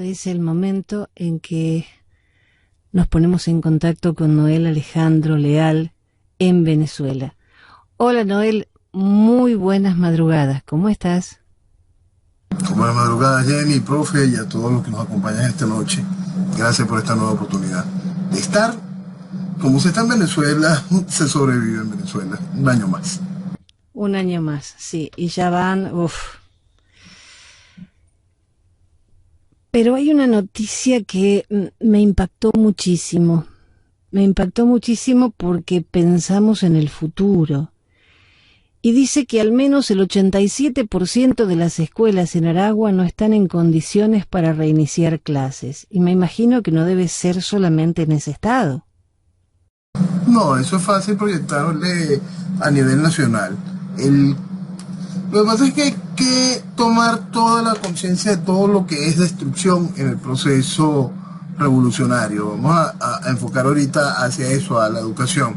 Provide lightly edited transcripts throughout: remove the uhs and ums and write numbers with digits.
Este es el momento en que nos ponemos en contacto con Noel Alejandro Leal en Venezuela. Hola Noel, muy buenas madrugadas, ¿cómo estás? Buenas madrugadas, Jenny, profe, y a todos los que nos acompañan esta noche. Gracias por esta nueva oportunidad de estar. Como se está en Venezuela, se sobrevive en Venezuela. Un año más. Un año más, sí, y ya van, Pero hay una noticia que me impactó muchísimo. Me impactó muchísimo porque pensamos en el futuro. Y dice que al menos el 87% de las escuelas en Aragua no están en condiciones para reiniciar clases. Y me imagino que no debe ser solamente en ese estado. No, eso es fácil proyectarle a nivel nacional. Lo que pasa es que hay que tomar toda la conciencia de todo lo que es destrucción en el proceso revolucionario. Vamos a enfocar ahorita hacia eso, a la educación.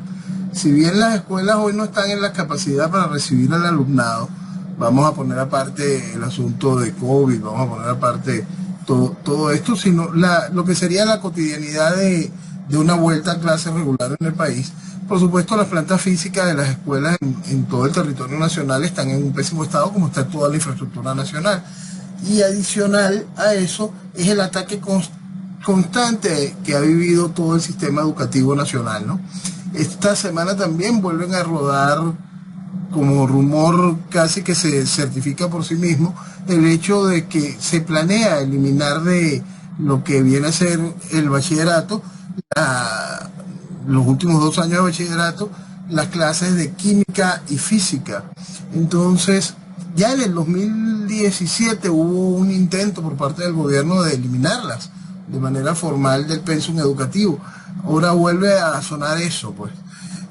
Si bien las escuelas hoy no están en la capacidad para recibir al alumnado, vamos a poner aparte el asunto de COVID, vamos a poner aparte todo esto, sino lo que sería la cotidianidad de una vuelta a clases regular en el país. Por supuesto, las plantas físicas de las escuelas en todo el territorio nacional están en un pésimo estado, como está toda la infraestructura nacional. Y adicional a eso es el ataque constante que ha vivido todo el sistema educativo nacional, ¿no? Esta semana también vuelven a rodar, como rumor casi que se certifica por sí mismo, el hecho de que se planea eliminar de lo que viene a ser el bachillerato, los últimos 2 años de bachillerato, las clases de química y física. Entonces, ya en el 2017 hubo un intento por parte del gobierno de eliminarlas de manera formal del pensum educativo. Ahora vuelve a sonar eso, pues.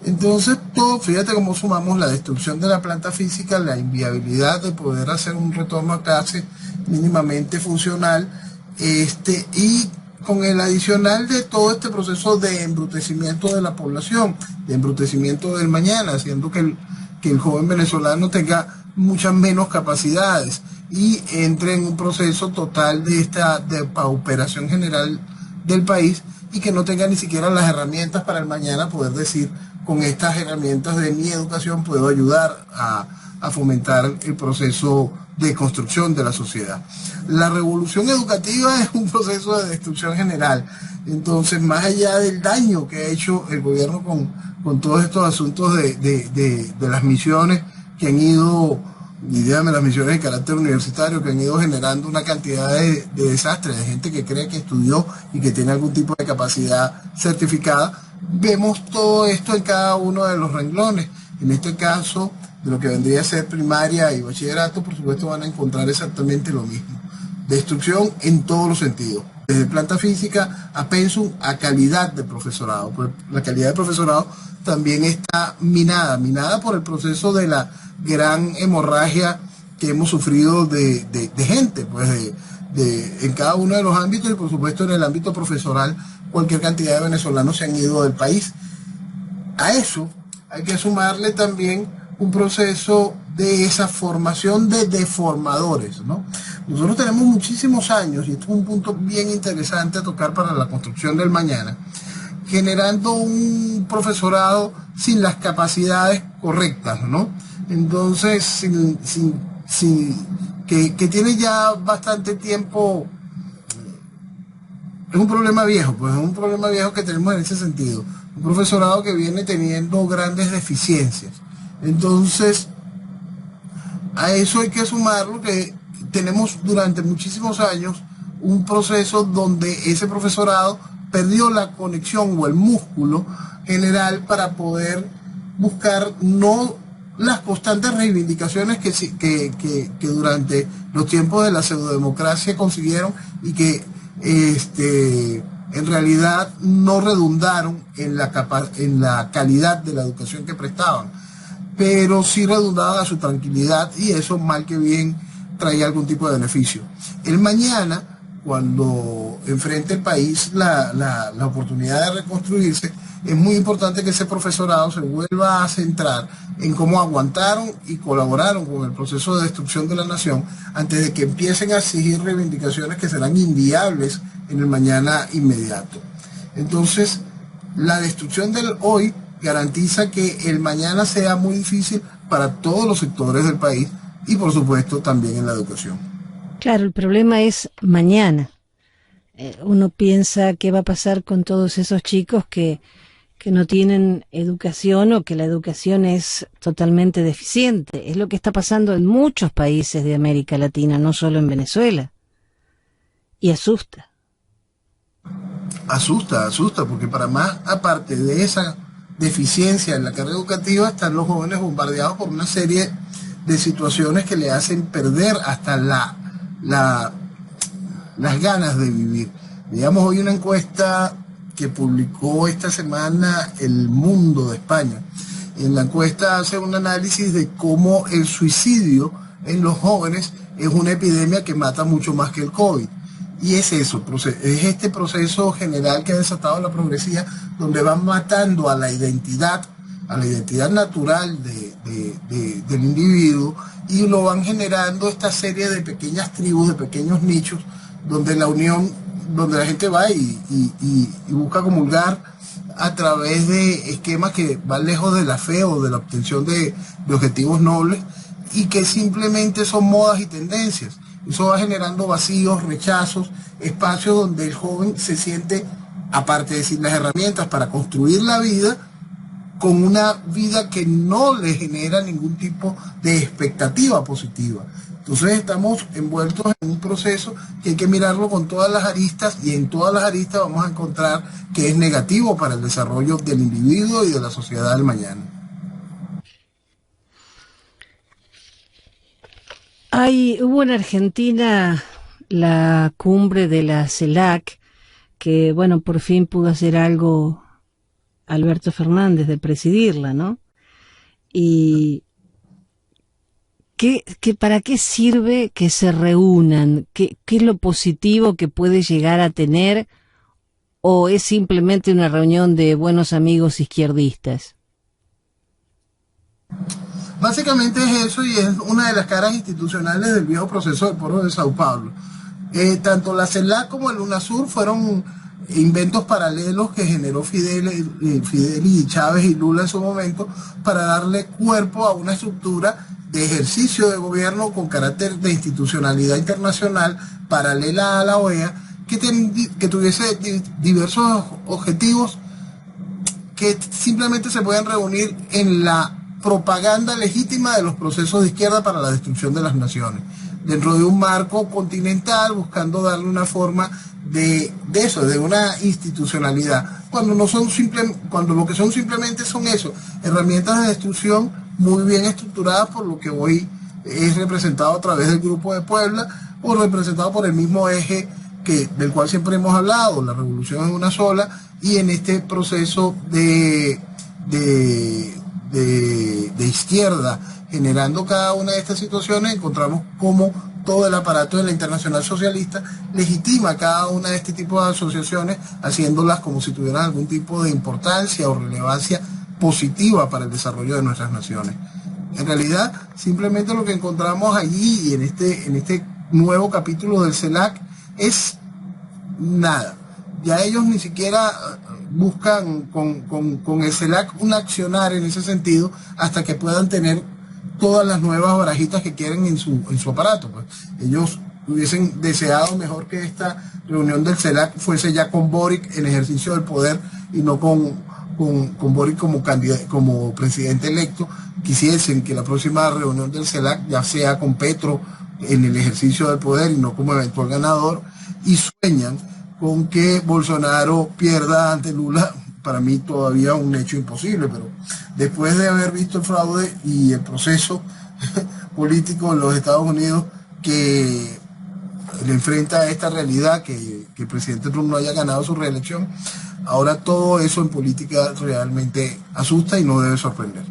Entonces, fíjate cómo sumamos la destrucción de la planta física, la inviabilidad de poder hacer un retorno a clase mínimamente funcional, y con el adicional de todo este proceso de embrutecimiento de la población, de embrutecimiento del mañana, haciendo que el joven venezolano tenga muchas menos capacidades y entre en un proceso total de pauperación general del país, y que no tenga ni siquiera las herramientas para el mañana poder decir: con estas herramientas de mi educación puedo ayudar a fomentar el proceso de construcción de la sociedad. La revolución educativa es un proceso de destrucción general. Entonces, más allá del daño que ha hecho el gobierno con todos estos asuntos de las misiones que han ido, y dígame, las misiones de carácter universitario, que han ido generando una cantidad de desastres, de gente que cree que estudió y que tiene algún tipo de capacidad certificada, vemos todo esto en cada uno de los renglones. En este caso, de lo que vendría a ser primaria y bachillerato, por supuesto van a encontrar exactamente lo mismo. Destrucción en todos los sentidos, desde planta física a pensum, a calidad de profesorado. Pues la calidad de profesorado también está minada por el proceso de la gran hemorragia que hemos sufrido de gente, pues en cada uno de los ámbitos, y por supuesto en el ámbito profesoral cualquier cantidad de venezolanos se han ido del país. A eso hay que sumarle también un proceso de esa formación de deformadores, ¿no? Nosotros tenemos muchísimos años, y esto es un punto bien interesante a tocar para la construcción del mañana, generando un profesorado sin las capacidades correctas, ¿no? Entonces, que tiene ya bastante tiempo. Es un problema viejo, pues es un problema viejo que tenemos en ese sentido. Un profesorado que viene teniendo grandes deficiencias. Entonces, a eso hay que sumarlo que tenemos durante muchísimos años un proceso donde ese profesorado perdió la conexión o el músculo general para poder buscar no las constantes reivindicaciones que durante los tiempos de la pseudodemocracia consiguieron, y que en realidad no redundaron en la calidad de la educación que prestaban, pero sí redundaban a su tranquilidad, y eso mal que bien traía algún tipo de beneficio. El mañana cuando enfrente el país la oportunidad de reconstruirse, es muy importante que ese profesorado se vuelva a centrar en cómo aguantaron y colaboraron con el proceso de destrucción de la nación antes de que empiecen a exigir reivindicaciones que serán inviables en el mañana inmediato. Entonces, la destrucción del hoy garantiza que el mañana sea muy difícil para todos los sectores del país y por supuesto también en la educación. Claro, el problema es mañana. Uno piensa qué va a pasar con todos esos chicos que no tienen educación o que la educación es totalmente deficiente. Es lo que está pasando en muchos países de América Latina, no solo en Venezuela. Y asusta. Asusta, porque para más, aparte de esa deficiencia en la carrera educativa, están los jóvenes bombardeados por una serie de situaciones que le hacen perder hasta las ganas de vivir. Digamos, hoy una encuesta que publicó esta semana El Mundo de España. En la encuesta hace un análisis de cómo el suicidio en los jóvenes es una epidemia que mata mucho más que el COVID. Y es eso, es este proceso general que ha desatado la progresía, donde van matando a la identidad natural del individuo, y lo van generando esta serie de pequeñas tribus, de pequeños nichos, donde la unión, donde la gente va y busca comulgar a través de esquemas que van lejos de la fe o de la obtención de objetivos nobles, y que simplemente son modas y tendencias. Eso va generando vacíos, rechazos, espacios donde el joven se siente, aparte de sin las herramientas para construir la vida, con una vida que no le genera ningún tipo de expectativa positiva. Entonces estamos envueltos en un proceso que hay que mirarlo con todas las aristas, y en todas las aristas vamos a encontrar que es negativo para el desarrollo del individuo y de la sociedad del mañana. Hubo en Argentina la cumbre de la CELAC, que bueno, por fin pudo hacer algo Alberto Fernández de presidirla, ¿no? Y ¿para qué sirve que se reúnan? ¿Qué es lo positivo que puede llegar a tener? ¿O es simplemente una reunión de buenos amigos izquierdistas? Básicamente es eso, y es una de las caras institucionales del viejo proceso del Foro de Sao Paulo. Tanto la CELAC como el UNASUR fueron inventos paralelos que generó Fidel y Chávez y Lula en su momento, para darle cuerpo a una estructura de ejercicio de gobierno con carácter de institucionalidad internacional paralela a la OEA, que tuviese diversos objetivos que simplemente se pueden reunir en la propaganda legítima de los procesos de izquierda para la destrucción de las naciones, dentro de un marco continental, buscando darle una forma de eso, de una institucionalidad, cuando lo que son simplemente son eso, herramientas de destrucción muy bien estructuradas por lo que hoy es representado a través del Grupo de Puebla, o representado por el mismo eje del cual siempre hemos hablado, la revolución es una sola, y en este proceso de izquierda, generando cada una de estas situaciones, encontramos cómo todo el aparato de la Internacional Socialista legitima cada una de este tipo de asociaciones, haciéndolas como si tuvieran algún tipo de importancia o relevancia positiva para el desarrollo de nuestras naciones. En realidad, simplemente lo que encontramos allí y en este nuevo capítulo del CELAC es nada. Ya ellos ni siquiera buscan con el CELAC un accionar en ese sentido, hasta que puedan tener todas las nuevas barajitas que quieren en su aparato. Pues ellos hubiesen deseado mejor que esta reunión del CELAC fuese ya con Boric en ejercicio del poder, y no con Boric como presidente electo. Quisiesen que la próxima reunión del CELAC ya sea con Petro en el ejercicio del poder y no como eventual ganador, y sueñan con que Bolsonaro pierda ante Lula. Para mí todavía un hecho imposible, pero después de haber visto el fraude y el proceso político en los Estados Unidos que le enfrenta a esta realidad, que el presidente Trump no haya ganado su reelección, ahora todo eso en política realmente asusta y no debe sorprender.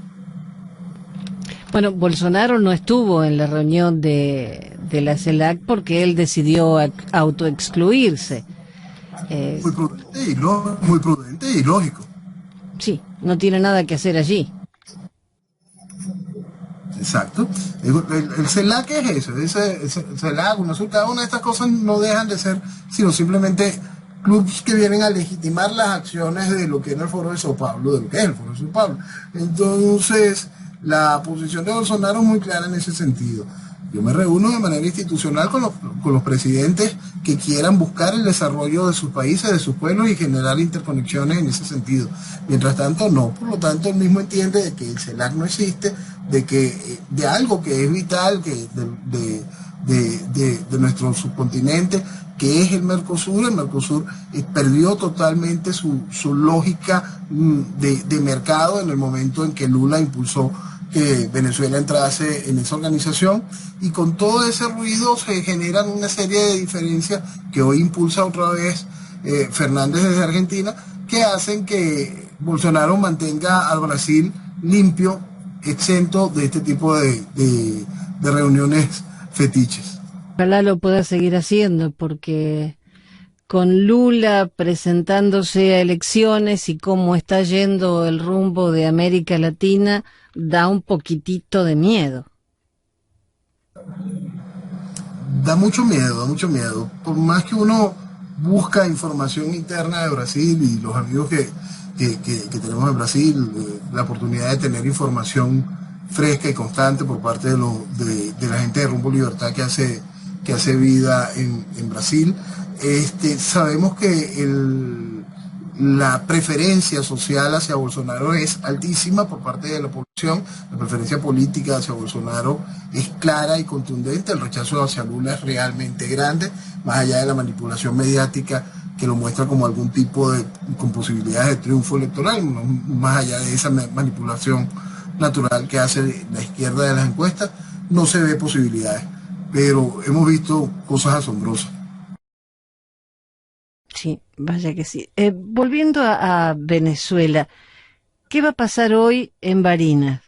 Bueno, Bolsonaro no estuvo en la reunión de la CELAC porque él decidió autoexcluirse. Eh, Muy prudente y lógico. sí, no tiene nada que hacer allí. Exacto. El CELAC es eso, el CELAC, UNASUR, cada una de estas cosas no dejan de ser, sino simplemente clubes que vienen a legitimar las acciones de lo que era el Foro de Sao Paulo, de lo que es el Foro de Sao Paulo. Entonces, la posición de Bolsonaro es muy clara en ese sentido. Yo me reúno de manera institucional con los presidentes que quieran buscar el desarrollo de sus países, de sus pueblos y generar interconexiones en ese sentido. Mientras tanto, no. Por lo tanto, él mismo entiende de que el CELAC no existe, de que de algo que es vital que de nuestro subcontinente, que es el Mercosur. El Mercosur perdió totalmente su lógica de mercado en el momento en que Lula impulsó que Venezuela entrase en esa organización, y con todo ese ruido se generan una serie de diferencias que hoy impulsa otra vez Fernández desde Argentina, que hacen que Bolsonaro mantenga al Brasil limpio, exento de este tipo de reuniones fetiches. Ojalá lo pueda seguir haciendo porque con Lula presentándose a elecciones y cómo está yendo el rumbo de América Latina, da un poquitito de miedo. Da mucho miedo, da mucho miedo. Por más que uno busca información interna de Brasil y los amigos que tenemos en Brasil, la oportunidad de tener información fresca y constante por parte de la gente de Rumbo Libertad que hace vida en Brasil, sabemos que la preferencia social hacia Bolsonaro es altísima por parte de la población. La preferencia política hacia Bolsonaro es clara y contundente. El rechazo hacia Lula es realmente grande, más allá de la manipulación mediática que lo muestra como algún tipo con posibilidades de triunfo electoral, más allá de esa manipulación natural que hace la izquierda de las encuestas, no se ve posibilidades, pero hemos visto cosas asombrosas. Sí, vaya que sí. Volviendo a Venezuela, ¿qué va a pasar hoy en Barinas?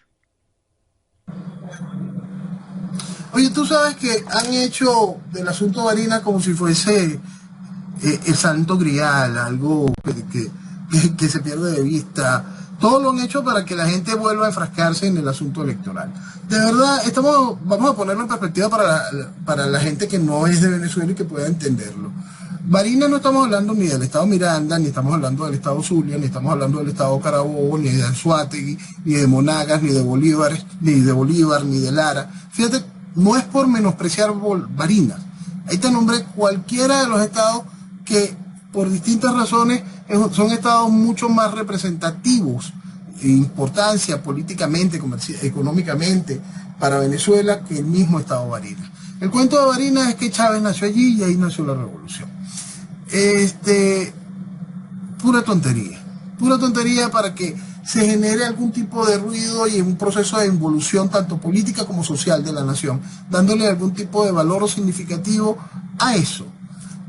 Oye, tú sabes que han hecho del asunto Barinas como si fuese el santo grial, algo que se pierde de vista. Todo lo han hecho para que la gente vuelva a enfrascarse en el asunto electoral. De verdad, vamos a ponerlo en perspectiva para la gente que no es de Venezuela y que pueda entenderlo. Barinas no estamos hablando ni del estado Miranda, ni estamos hablando del estado Zulia, ni estamos hablando del estado Carabobo, ni de Anzoátegui, ni de Monagas, ni de Bolívar, ni de Lara. Fíjate, no es por menospreciar Barinas. Ahí te nombré cualquiera de los estados que por distintas razones son estados mucho más representativos de importancia políticamente, económicamente para Venezuela que el mismo estado Barinas. El cuento de Barinas es que Chávez nació allí y ahí nació la revolución. Pura tontería para que se genere algún tipo de ruido y un proceso de involución tanto política como social de la nación, dándole algún tipo de valor o significativo a eso.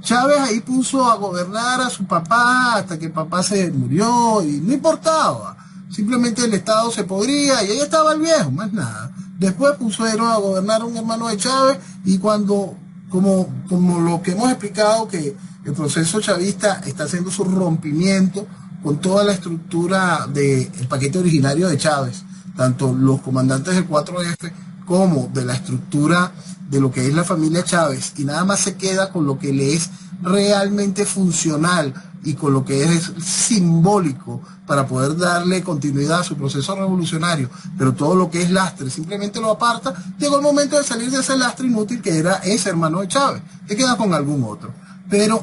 Chávez ahí puso a gobernar a su papá hasta que el papá se murió y no importaba. Simplemente el Estado se podría y ahí estaba el viejo, más nada. Después pusieron a gobernar a un hermano de Chávez y como lo que hemos explicado, que el proceso chavista está haciendo su rompimiento con toda la estructura del paquete originario de Chávez, tanto los comandantes del 4F como de la estructura de lo que es la familia Chávez, y nada más se queda con lo que le es realmente funcional y con lo que es simbólico para poder darle continuidad a su proceso revolucionario, pero todo lo que es lastre simplemente lo aparta. Llegó el momento de salir de ese lastre inútil que era ese hermano de Chávez, te queda con algún otro, pero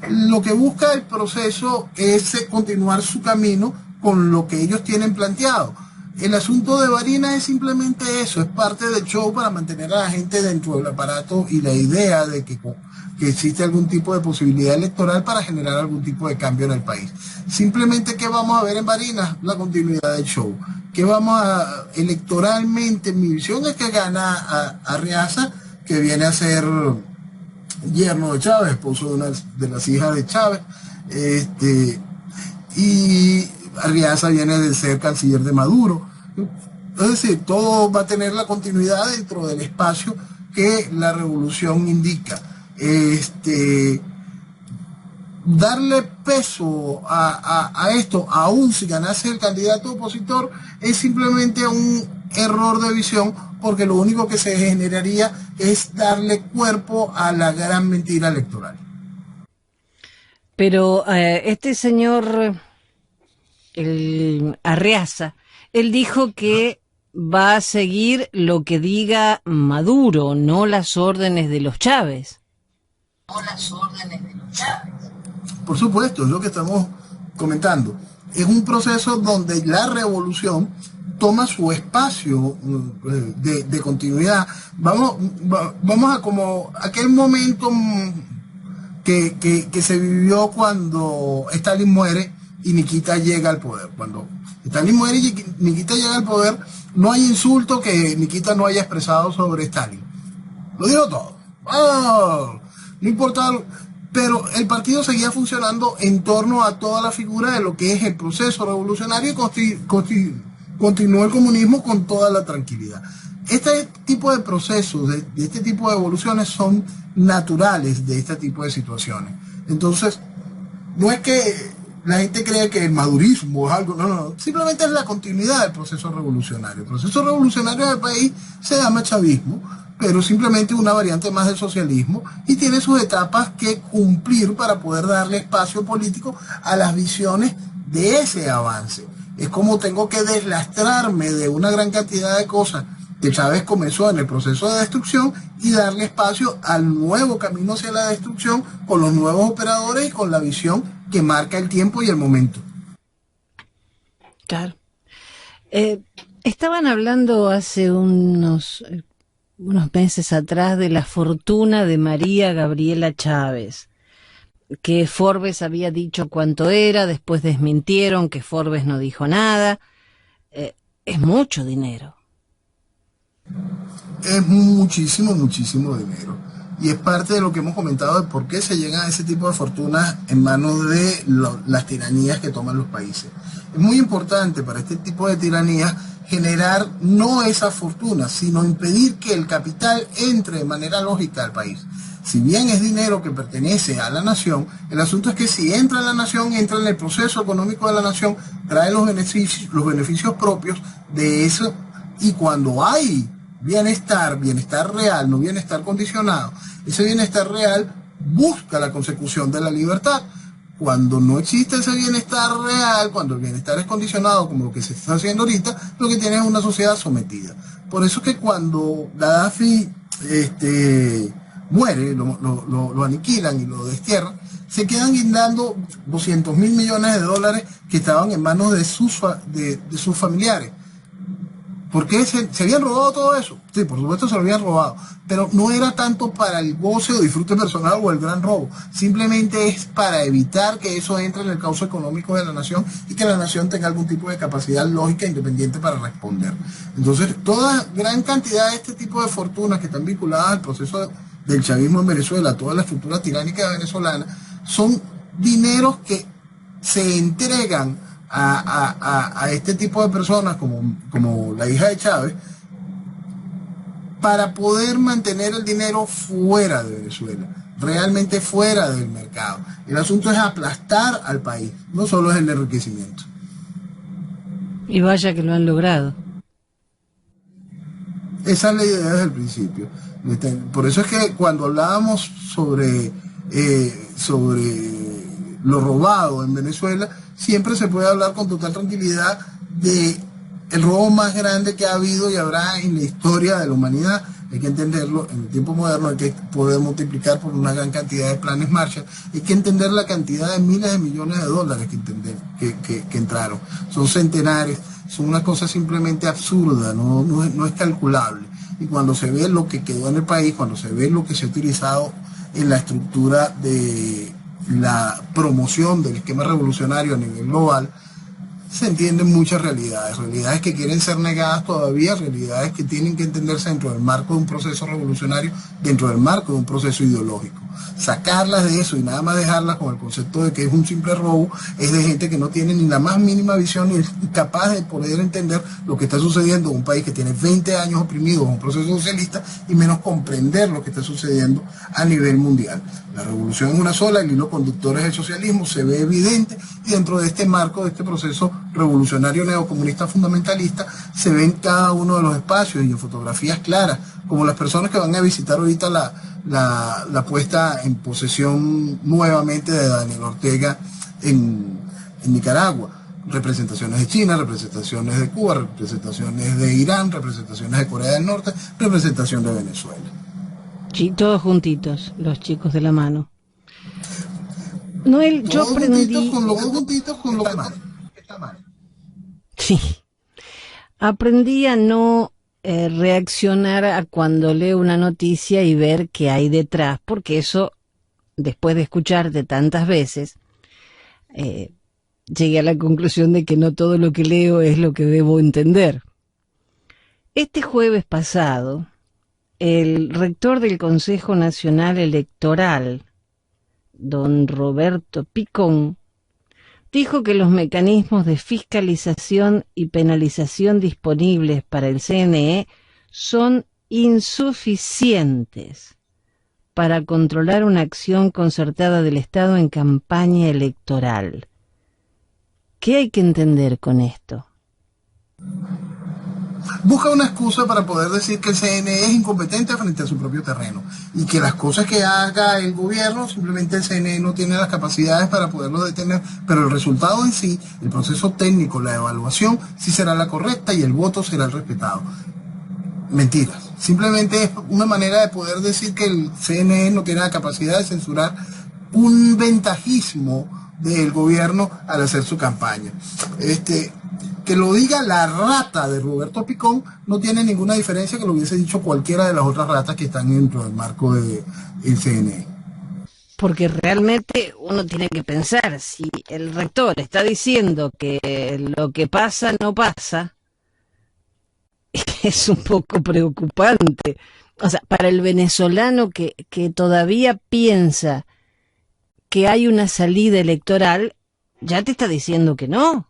lo que busca el proceso es continuar su camino con lo que ellos tienen planteado. El asunto de Barinas es simplemente eso, es parte del show para mantener a la gente dentro del aparato y la idea de que existe algún tipo de posibilidad electoral para generar algún tipo de cambio en el país. Simplemente, ¿qué vamos a ver en Barinas? La continuidad del show. ¿Qué electoralmente? Mi visión es que gana a Arriaza, que viene a ser yerno de Chávez, esposo de una de las hijas de Chávez, y Arriaza viene de ser canciller de Maduro. Es decir, todo va a tener la continuidad dentro del espacio que la revolución indica. Darle peso a esto, aún si ganase el candidato opositor, es simplemente un error de visión, porque lo único que se generaría es darle cuerpo a la gran mentira electoral. Pero este señor, el Arreaza, él dijo que va a seguir lo que diga Maduro, no las órdenes de los Chávez. No las órdenes de los Chávez. Por supuesto, es lo que estamos comentando. Es un proceso donde la revolución toma su espacio de continuidad. Vamos a como aquel momento que se vivió cuando Stalin muere y Nikita llega al poder. Cuando Stalin muere y Nikita llega al poder, no hay insulto que Nikita no haya expresado sobre Stalin. Lo dijo todo. No importa, pero el partido seguía funcionando en torno a toda la figura de lo que es el proceso revolucionario y continuó el comunismo con toda la tranquilidad. Este tipo de procesos, de este tipo de evoluciones son naturales de este tipo de situaciones. Entonces, no es que la gente cree que el madurismo es algo, no, simplemente es la continuidad del proceso revolucionario. El proceso revolucionario del país se llama chavismo, pero simplemente una variante más del socialismo, y tiene sus etapas que cumplir para poder darle espacio político a las visiones de ese avance. Es como tengo que deslastrarme de una gran cantidad de cosas que Chávez comenzó en el proceso de destrucción y darle espacio al nuevo camino hacia la destrucción con los nuevos operadores y con la visión que marca el tiempo y el momento. Claro. Estaban hablando hace unos meses atrás de la fortuna de María Gabriela Chávez, que Forbes había dicho cuánto era, después desmintieron que Forbes no dijo nada. Es mucho dinero. Es muchísimo dinero. Y es parte de lo que hemos comentado de por qué se llegan a ese tipo de fortunas en manos de las tiranías que toman los países. Es muy importante para este tipo de tiranías generar no esa fortuna, sino impedir que el capital entre de manera lógica al país. Si bien es dinero que pertenece a la nación, el asunto es que si entra en la nación, entra en el proceso económico de la nación, trae los beneficios propios de eso, y cuando hay bienestar real, no bienestar condicionado, ese bienestar real busca la consecución de la libertad. Cuando no existe ese bienestar real, cuando el bienestar es condicionado, como lo que se está haciendo ahorita, lo que tiene es una sociedad sometida. Por eso es que cuando Gaddafi muere, lo aniquilan y lo destierran, se quedan guindando 200.000 millones de dólares que estaban en manos de sus familiares. ¿Por qué se habían robado todo eso? Sí, por supuesto se lo habían robado, pero no era tanto para el goce o disfrute personal o el gran robo, simplemente es para evitar que eso entre en el cauce económico de la nación y que la nación tenga algún tipo de capacidad lógica independiente para responder. Entonces, toda gran cantidad de este tipo de fortunas que están vinculadas al proceso del chavismo en Venezuela, toda la estructura tiránica venezolana, son dineros que se entregan a este tipo de personas como la hija de Chávez para poder mantener el dinero fuera de Venezuela, realmente fuera del mercado. El asunto es aplastar al país, no solo es el enriquecimiento. Y vaya que lo han logrado. Esa es la idea desde el principio. Por eso es que cuando hablábamos sobre lo robado en Venezuela, siempre se puede hablar con total tranquilidad de el robo más grande que ha habido y habrá en la historia de la humanidad. Hay que entenderlo, en el tiempo moderno hay que poder multiplicar por una gran cantidad de planes Marshall, hay que entender la cantidad de miles de millones de dólares que entraron. Son centenares, son una cosa simplemente absurda, no es calculable. Y cuando se ve lo que quedó en el país, cuando se ve lo que se ha utilizado en la estructura de la promoción del esquema revolucionario a nivel global, se entienden muchas realidades, realidades que quieren ser negadas todavía, realidades que tienen que entenderse dentro del marco de un proceso revolucionario, dentro del marco de un proceso ideológico. Sacarlas de eso y nada más dejarlas con el concepto de que es un simple robo, es de gente que no tiene ni la más mínima visión ni es capaz de poder entender lo que está sucediendo en un país que tiene 20 años oprimido en un proceso socialista y menos comprender lo que está sucediendo a nivel mundial. La revolución es una sola, el hilo conductor es el socialismo, se ve evidente y dentro de este marco, de este proceso revolucionario neocomunista fundamentalista, se ve en cada uno de los espacios y en fotografías claras, como las personas que van a visitar ahorita la puesta en posesión nuevamente de Daniel Ortega en Nicaragua. Representaciones de China, representaciones de Cuba, representaciones de Irán, representaciones de Corea del Norte, representación de Venezuela. Sí, todos juntitos, los chicos de la mano. Noel, yo aprendí... Juntitos con lo que está mal. Sí. Aprendí a no reaccionar a cuando leo una noticia y ver qué hay detrás, porque eso, después de escucharte tantas veces, llegué a la conclusión de que no todo lo que leo es lo que debo entender. Este jueves pasado, el rector del Consejo Nacional Electoral, don Roberto Picón, dijo que los mecanismos de fiscalización y penalización disponibles para el CNE son insuficientes para controlar una acción concertada del Estado en campaña electoral. ¿Qué hay que entender con esto? Busca una excusa para poder decir que el CNE es incompetente frente a su propio terreno y que las cosas que haga el gobierno, simplemente el CNE no tiene las capacidades para poderlo detener, pero el resultado en sí, el proceso técnico, la evaluación, sí será la correcta y el voto será el respetado. Mentiras. Simplemente es una manera de poder decir que el CNE no tiene la capacidad de censurar un ventajismo del gobierno al hacer su campaña. Que lo diga la rata de Roberto Picón no tiene ninguna diferencia que lo hubiese dicho cualquiera de las otras ratas que están dentro del marco del CNE. Porque realmente uno tiene que pensar, si el rector está diciendo que lo que pasa no pasa, es un poco preocupante. O sea, para el venezolano que todavía piensa que hay una salida electoral, ya te está diciendo que no.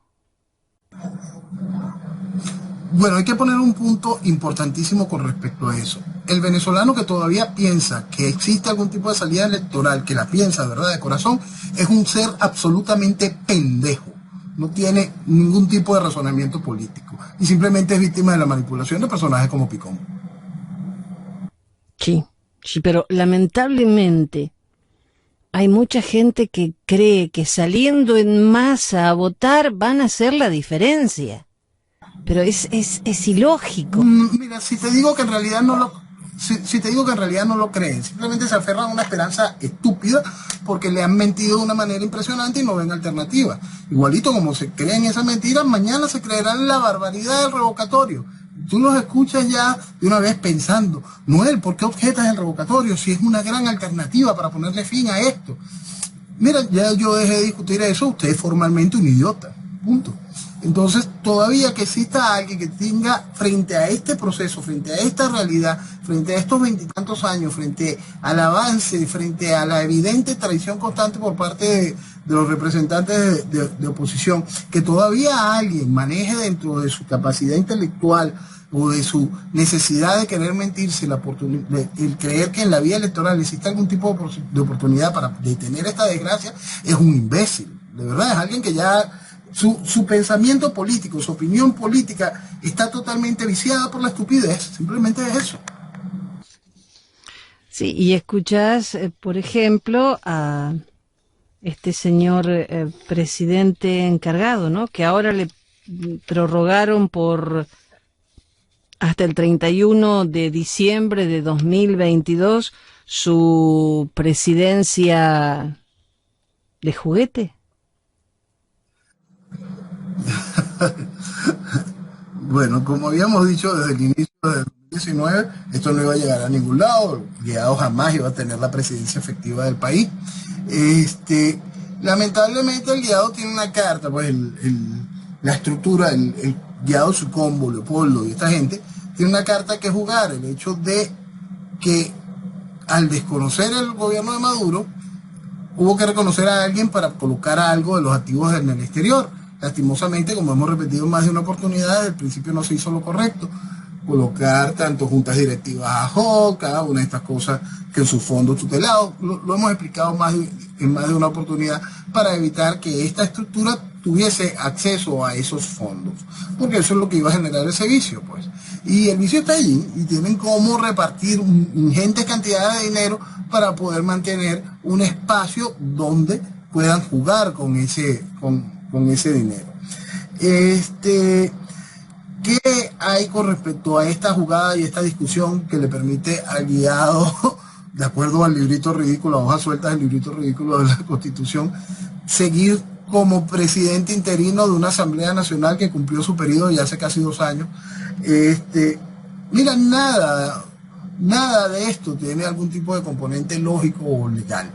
Bueno, hay que poner un punto importantísimo con respecto a eso. El venezolano que todavía piensa que existe algún tipo de salida electoral, que la piensa de verdad de corazón, es un ser absolutamente pendejo. No tiene ningún tipo de razonamiento político y simplemente es víctima de la manipulación de personajes como Picón. Sí, pero lamentablemente hay mucha gente que cree que saliendo en masa a votar van a hacer la diferencia. Pero es ilógico. Mira, si te digo que en realidad no lo creen, simplemente se aferran a una esperanza estúpida porque le han mentido de una manera impresionante y no ven alternativa. Igualito como se creen esas mentiras, mañana se creerán la barbaridad del revocatorio. Tú los escuchas ya de una vez pensando, Noel, ¿por qué objetas el revocatorio si es una gran alternativa para ponerle fin a esto? Mira, ya yo dejé de discutir eso, usted es formalmente un idiota, punto. Entonces, todavía que exista alguien que tenga frente a este proceso, frente a esta realidad, frente a estos 20 y tantos años, frente al avance, frente a la evidente traición constante por parte de los representantes de oposición, que todavía alguien maneje dentro de su capacidad intelectual o de su necesidad de querer mentirse, el creer que en la vía electoral existe algún tipo de oportunidad para detener esta desgracia, es un imbécil. De verdad, es alguien que ya su pensamiento político, su opinión política está totalmente viciada por la estupidez. Simplemente es eso. Sí, y escuchás, por ejemplo, a este señor presidente encargado, ¿no? Que ahora le prorrogaron por hasta el 31 de diciembre de 2022 su presidencia de juguete. Bueno, como habíamos dicho desde el inicio del 2019, esto no iba a llegar a ningún lado. Guaidó jamás iba a tener la presidencia efectiva del país. Lamentablemente el Guaidó tiene una carta, pues la estructura, el Guiado Sucombo, Leopoldo y esta gente, tiene una carta que jugar, el hecho de que al desconocer el gobierno de Maduro, hubo que reconocer a alguien para colocar algo de los activos en el exterior. Lastimosamente, como hemos repetido en más de una oportunidad, desde el principio no se hizo lo correcto. Colocar tanto juntas directivas a JOC, cada una de estas cosas que en sus fondos tutelados, lo hemos explicado en más de una oportunidad, para evitar que esta estructura tuviese acceso a esos fondos, porque eso es lo que iba a generar ese vicio, pues. Y el vicio está allí, y tienen cómo repartir ingentes cantidades de dinero para poder mantener un espacio donde puedan jugar con ese dinero. ¿Qué hay con respecto a esta jugada y esta discusión que le permite al Guiado, de acuerdo al librito ridículo, a hojas sueltas del librito ridículo de la Constitución, seguir como presidente interino de una Asamblea Nacional que cumplió su periodo ya hace casi 2 años? Mira, nada de esto tiene algún tipo de componente lógico o legal.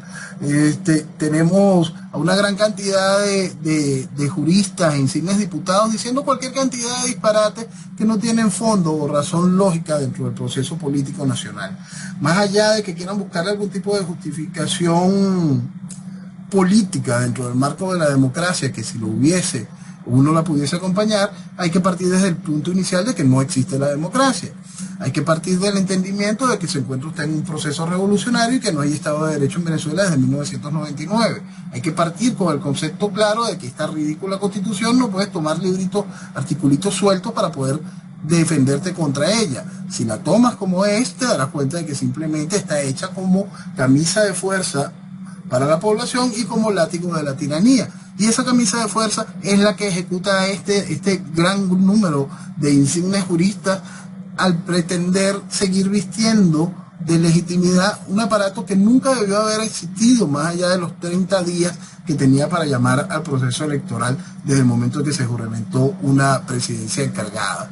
Tenemos a una gran cantidad de juristas e insignes diputados diciendo cualquier cantidad de disparates que no tienen fondo o razón lógica dentro del proceso político nacional. Más allá de que quieran buscar algún tipo de justificación política dentro del marco de la democracia, que si lo hubiese, uno la pudiese acompañar, hay que partir desde el punto inicial de que no existe la democracia. Hay que partir del entendimiento de que se encuentra usted en un proceso revolucionario y que no hay Estado de Derecho en Venezuela desde 1999. Hay que partir con el concepto claro de que esta ridícula Constitución no puedes tomar libritos, articulitos sueltos para poder defenderte contra ella. Si la tomas como es, te darás cuenta de que simplemente está hecha como camisa de fuerza para la población y como látigo de la tiranía. Y esa camisa de fuerza es la que ejecuta este gran número de insignes juristas al pretender seguir vistiendo de legitimidad un aparato que nunca debió haber existido, más allá de los 30 días que tenía para llamar al proceso electoral desde el momento en que se juramentó una presidencia encargada.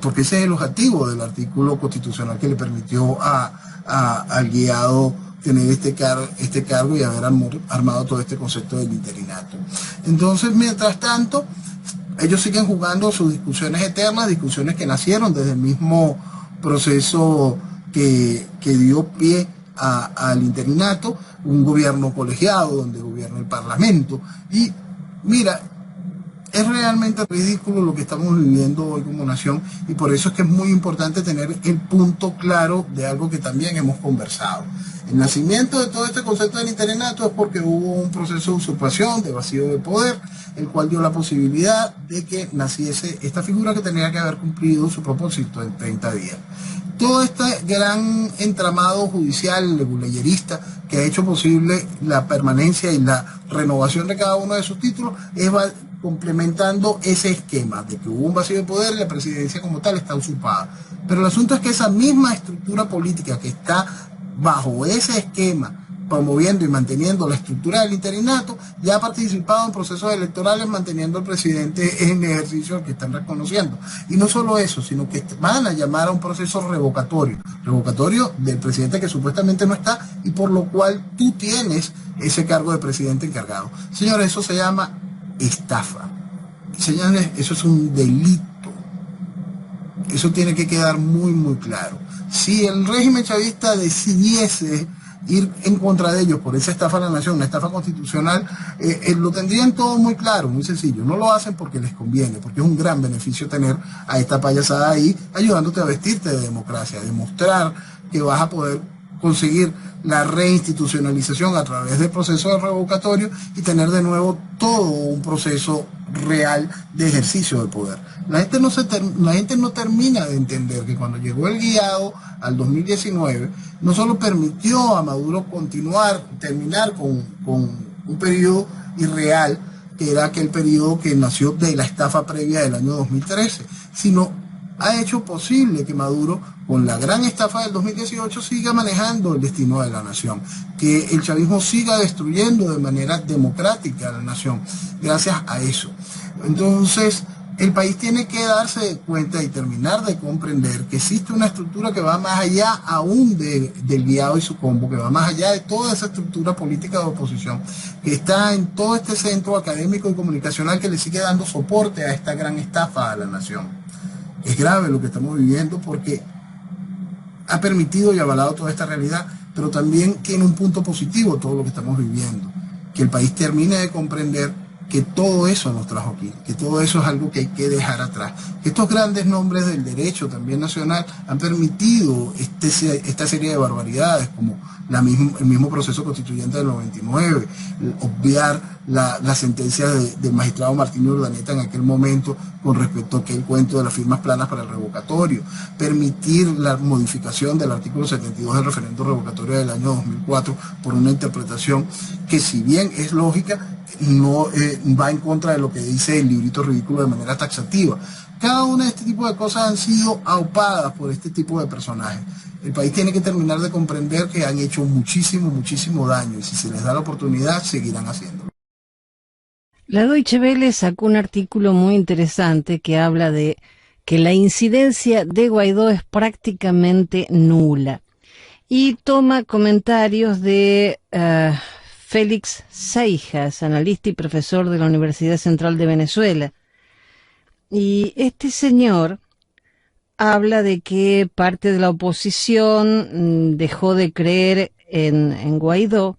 Porque ese es el objetivo del artículo constitucional que le permitió al Guiado tener este cargo y haber armado todo este concepto del interinato. Entonces, mientras tanto, ellos siguen jugando sus discusiones eternas, discusiones que nacieron desde el mismo proceso que dio pie al interinato, un gobierno colegiado donde gobierna el Parlamento. Y mira, es realmente ridículo lo que estamos viviendo hoy como nación, y por eso es que es muy importante tener el punto claro de algo que también hemos conversado. El nacimiento de todo este concepto del interinato es porque hubo un proceso de usurpación, de vacío de poder, el cual dio la posibilidad de que naciese esta figura que tenía que haber cumplido su propósito en 30 días. Todo este gran entramado judicial, leguleyerista, que ha hecho posible la permanencia y la renovación de cada uno de sus títulos, es complementando ese esquema de que hubo un vacío de poder y la presidencia como tal está usurpada. Pero el asunto es que esa misma estructura política que está bajo ese esquema, promoviendo y manteniendo la estructura del interinato, ya ha participado en procesos electorales manteniendo al presidente en ejercicio que están reconociendo. Y no solo eso, sino que van a llamar a un proceso revocatorio del presidente que supuestamente no está y por lo cual tú tienes ese cargo de presidente encargado. Señores, eso se llama estafa. Señores, eso es un delito. Eso tiene que quedar muy, muy claro. Si el régimen chavista decidiese ir en contra de ellos por esa estafa a la nación, una estafa constitucional, lo tendrían todo muy claro, muy sencillo. No lo hacen porque les conviene, porque es un gran beneficio tener a esta payasada ahí ayudándote a vestirte de democracia, demostrar que vas a poder conseguir la reinstitucionalización a través del proceso de revocatorio y tener de nuevo todo un proceso real de ejercicio de poder. La gente no termina de entender que cuando llegó el Guiado al 2019, no solo permitió a Maduro terminar con un periodo irreal, que era aquel periodo que nació de la estafa previa del año 2013, sino ha hecho posible que Maduro, con la gran estafa del 2018, siga manejando el destino de la nación, que el chavismo siga destruyendo de manera democrática a la nación, gracias a eso. Entonces, El país tiene que darse cuenta y terminar de comprender que existe una estructura que va más allá aún del guiado y su combo, que va más allá de toda esa estructura política de oposición, que está en todo este centro académico y comunicacional que le sigue dando soporte a esta gran estafa a la nación. Es grave lo que estamos viviendo porque ha permitido y avalado toda esta realidad, pero también tiene un punto positivo todo lo que estamos viviendo, que el país termine de comprender que todo eso nos trajo aquí, que todo eso es algo que hay que dejar atrás. Estos grandes nombres del derecho también nacional han permitido esta serie de barbaridades, como el mismo proceso constituyente del 99, obviar la sentencia del magistrado Martín Urdaneta en aquel momento con respecto a aquel cuento de las firmas planas para el revocatorio, permitir la modificación del artículo 72 del referendo revocatorio del año 2004 por una interpretación que, si bien es lógica, no va en contra de lo que dice el librito ridículo de manera taxativa. Cada una de este tipo de cosas han sido aupadas por este tipo de personajes. El país tiene que terminar de comprender que han hecho muchísimo, muchísimo daño, y si se les da la oportunidad, seguirán haciéndolo. La Deutsche Welle sacó un artículo muy interesante que habla de que la incidencia de Guaidó es prácticamente nula, y toma comentarios de Félix Seijas, analista y profesor de la Universidad Central de Venezuela. Y este señor habla de que parte de la oposición dejó de creer en Guaidó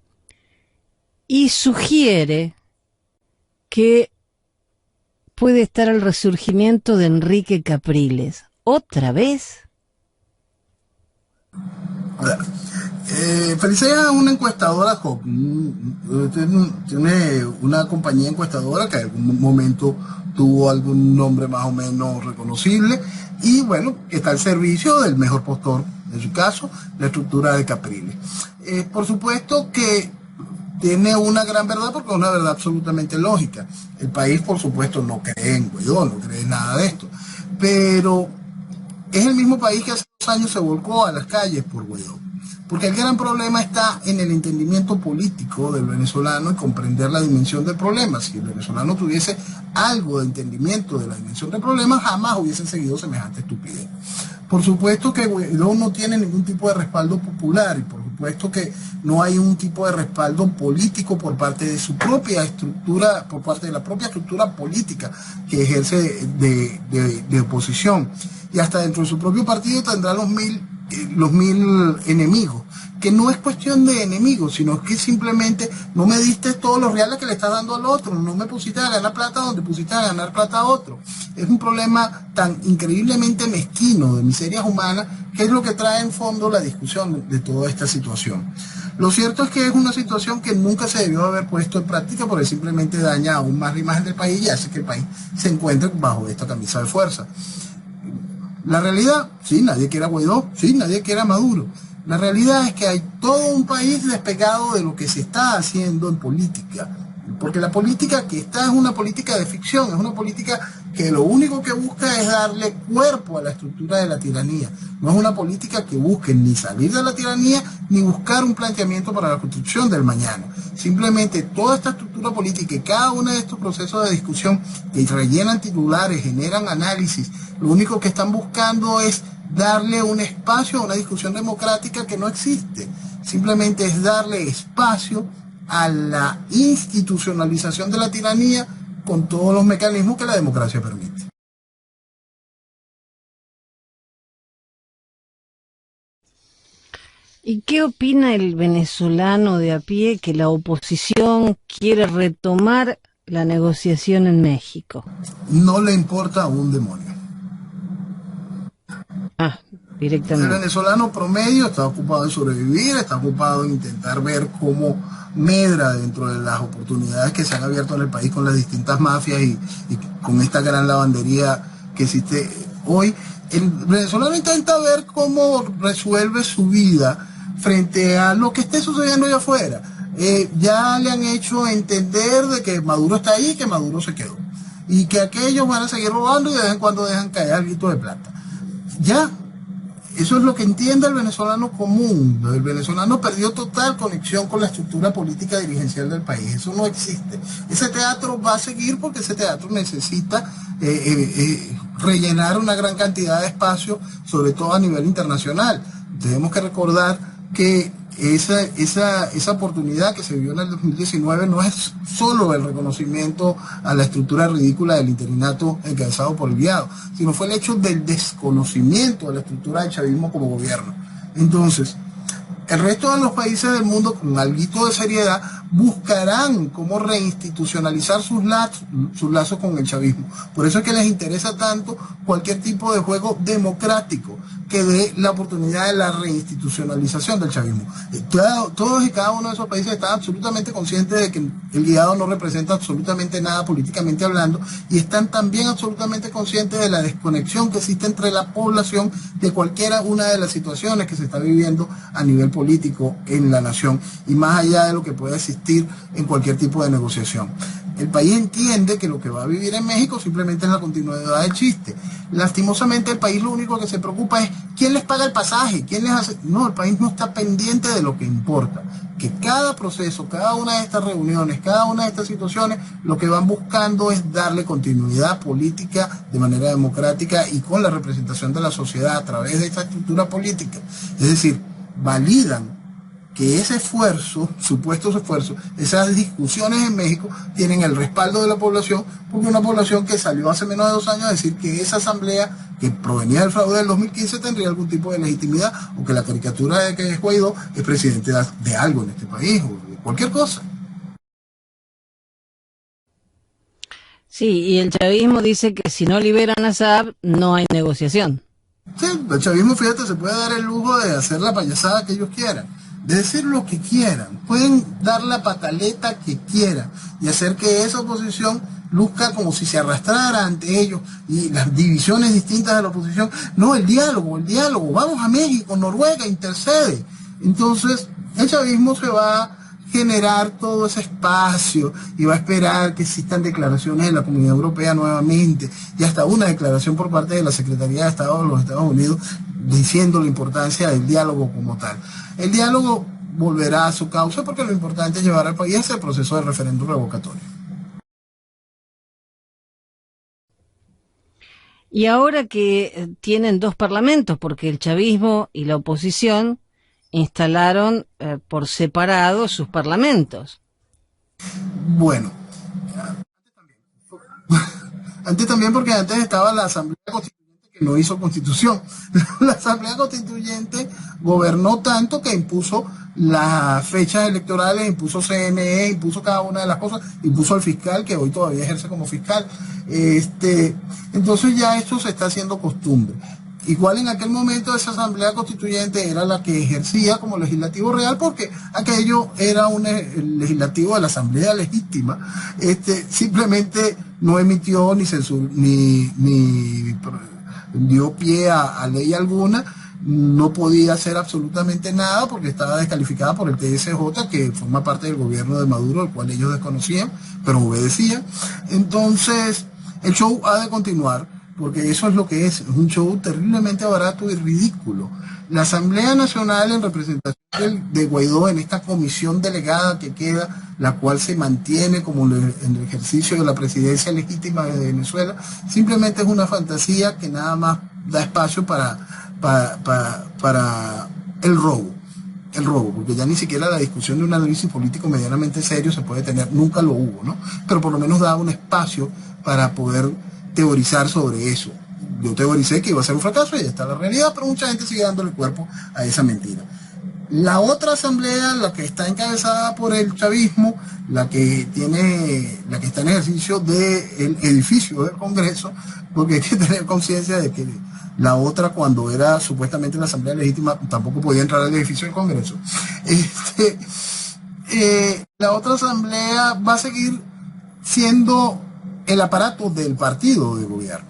y sugiere que puede estar el resurgimiento de Enrique Capriles. ¿Otra vez? Felicia es una encuestadora, tiene una compañía encuestadora que en algún momento tuvo algún nombre más o menos reconocible y bueno, está al servicio del mejor postor, en su caso, la estructura de Capriles. Por supuesto que tiene una gran verdad porque es una verdad absolutamente lógica. El país, por supuesto, no cree en Guaidó, no cree en nada de esto, pero es el mismo país que hace 2 años se volcó a las calles por Guaidó. Porque el gran problema está en el entendimiento político del venezolano y comprender la dimensión del problema. Si el venezolano tuviese algo de entendimiento de la dimensión del problema, jamás hubiesen seguido semejante estupidez. Por supuesto que Guaidó no tiene ningún tipo de respaldo popular y por supuesto que no hay un tipo de respaldo político por parte de su propia estructura, por parte de la propia estructura política que ejerce de oposición. Y hasta dentro de su propio partido tendrá los mil enemigos, que no es cuestión de enemigos, sino que simplemente no me diste todos los reales que le estás dando al otro, no me pusiste a ganar plata donde pusiste a ganar plata a otro. Es un problema tan increíblemente mezquino de miserias humanas que es lo que trae en fondo la discusión de toda esta situación. Lo cierto es que es una situación que nunca se debió haber puesto en práctica porque simplemente daña aún más la imagen del país y hace que el país se encuentre bajo esta camisa de fuerza. La realidad, sí, nadie quiere a Guaidó, sí, nadie quiere a Maduro. La realidad es que hay todo un país despegado de lo que se está haciendo en política. Porque la política que está es una política de ficción, es una política que lo único que busca es darle cuerpo a la estructura de la tiranía. No es una política que busque ni salir de la tiranía ni buscar un planteamiento para la construcción del mañana. Simplemente toda esta estructura política y cada uno de estos procesos de discusión que rellenan titulares, generan análisis, lo único que están buscando es darle un espacio a una discusión democrática que no existe. Simplemente es darle espacio a la institucionalización de la tiranía con todos los mecanismos que la democracia permite. ¿Y qué opina el venezolano de a pie que la oposición quiere retomar la negociación en México? No le importa un demonio. Directamente. El venezolano promedio está ocupado en sobrevivir, está ocupado en intentar ver cómo medra dentro de las oportunidades que se han abierto en el país con las distintas mafias y con esta gran lavandería que existe hoy. El venezolano intenta ver cómo resuelve su vida frente a lo que esté sucediendo allá afuera. Ya le han hecho entender de que Maduro está ahí, que Maduro se quedó. Y que aquellos van a seguir robando y de vez en cuando dejan caer algo de plata. Ya. Eso es lo que entiende el venezolano común. El venezolano perdió total conexión con la estructura política dirigencial del país. Eso no existe. Ese teatro va a seguir porque ese teatro necesita rellenar una gran cantidad de espacio, sobre todo a nivel internacional. Tenemos que recordar que esa oportunidad que se vio en el 2019 no es solo el reconocimiento a la estructura ridícula del interinato encabezado por el Guaidó, sino fue el hecho del desconocimiento de la estructura del chavismo como gobierno. Entonces, el resto de los países del mundo, con algo de seriedad, buscarán cómo reinstitucionalizar sus lazos con el chavismo. Por eso es que les interesa tanto cualquier tipo de juego democrático que dé la oportunidad de la reinstitucionalización del chavismo. Todos y cada uno de esos países están absolutamente conscientes de que el Guaidó no representa absolutamente nada políticamente hablando, y están también absolutamente conscientes de la desconexión que existe entre la población de cualquiera una de las situaciones que se está viviendo a nivel político en la nación, y más allá de lo que pueda existir en cualquier tipo de negociación. El país entiende que lo que va a vivir en México simplemente es la continuidad del chiste. Lastimosamente el país lo único que se preocupa es quién les paga el pasaje, quién les hace... No, el país no está pendiente de lo que importa. Que cada proceso, cada una de estas reuniones, cada una de estas situaciones, lo que van buscando es darle continuidad política de manera democrática y con la representación de la sociedad a través de esta estructura política. Es decir, validan que ese esfuerzo, supuestos esfuerzos, esas discusiones en México tienen el respaldo de la población, porque una población que salió hace menos de 2 años a decir que esa asamblea que provenía del fraude del 2015 tendría algún tipo de legitimidad, o que la caricatura de que es Guaidó es presidente de algo en este país, o de cualquier cosa. Sí, y el chavismo dice que si no liberan a Saab, no hay negociación. Sí, el chavismo, fíjate, se puede dar el lujo de hacer la payasada que ellos quieran, de decir lo que quieran, pueden dar la pataleta que quieran y hacer que esa oposición luzca como si se arrastrara ante ellos, y las divisiones distintas de la oposición. No, el diálogo, vamos a México, Noruega intercede. Entonces el chavismo se va a generar todo ese espacio y va a esperar que existan declaraciones de la Comunidad Europea nuevamente, y hasta una declaración por parte de la Secretaría de Estado de los Estados Unidos diciendo la importancia del diálogo como tal. El diálogo volverá a su causa porque lo importante es llevar al país a ese proceso de referéndum revocatorio. Y ahora que tienen 2 parlamentos, porque el chavismo y la oposición instalaron por separado sus parlamentos. Bueno, antes también porque antes estaba la Asamblea Constituyente que no hizo constitución. La Asamblea Constituyente gobernó tanto que impuso las fechas electorales, impuso CNE, impuso cada una de las cosas, impuso al fiscal, que hoy todavía ejerce como fiscal. Entonces ya esto se está haciendo costumbre. Igual en aquel momento esa Asamblea Constituyente era la que ejercía como legislativo real, porque aquello era el legislativo de la Asamblea Legítima. Simplemente no emitió ni dio pie a ley alguna, no podía hacer absolutamente nada porque estaba descalificada por el TSJ, que forma parte del gobierno de Maduro, el cual ellos desconocían, pero obedecían. Entonces el show ha de continuar, porque eso es lo que es un show terriblemente barato y ridículo. La Asamblea Nacional, en representación de Guaidó, en esta comisión delegada que queda, la cual se mantiene como en el ejercicio de la presidencia legítima de Venezuela, simplemente es una fantasía que nada más da espacio para el robo, porque ya ni siquiera la discusión de un análisis político medianamente serio se puede tener, nunca lo hubo, ¿no? Pero por lo menos da un espacio para poder teorizar sobre eso. Yo teoricé que iba a ser un fracaso y ya está la realidad, pero mucha gente sigue dándole cuerpo a esa mentira. La otra asamblea, la que está encabezada por el chavismo, la que está en ejercicio del edificio del Congreso, porque hay que tener conciencia de que la otra, cuando era supuestamente la Asamblea Legítima, tampoco podía entrar al edificio del Congreso. La otra asamblea va a seguir siendo el aparato del partido de gobierno,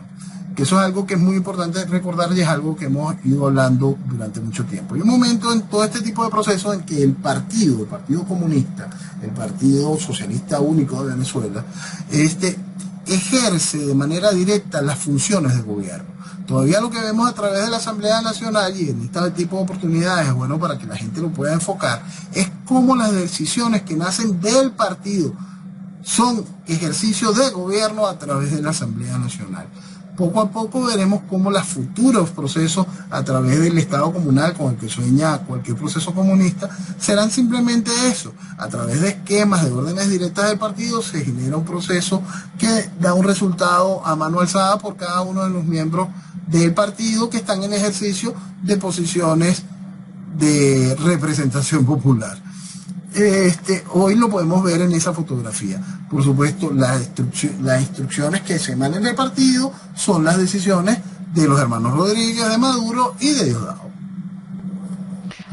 que eso es algo que es muy importante recordar y es algo que hemos ido hablando durante mucho tiempo. Hay un momento en todo este tipo de procesos en que el Partido Comunista, el Partido Socialista Único de Venezuela, ejerce de manera directa las funciones del gobierno. Todavía lo que vemos a través de la Asamblea Nacional y en este tipo de oportunidades, bueno, para que la gente lo pueda enfocar, es cómo las decisiones que nacen del partido son ejercicio de gobierno a través de la Asamblea Nacional. Poco a poco veremos cómo los futuros procesos a través del Estado comunal con el que sueña cualquier proceso comunista serán simplemente eso. A través de esquemas, de órdenes directas del partido se genera un proceso que da un resultado a mano alzada por cada uno de los miembros del partido que están en ejercicio de posiciones de representación popular. Hoy lo podemos ver en esa fotografía. Por supuesto, las instrucciones que se emanan del partido son las decisiones de los hermanos Rodríguez, de Maduro y de Diosdado.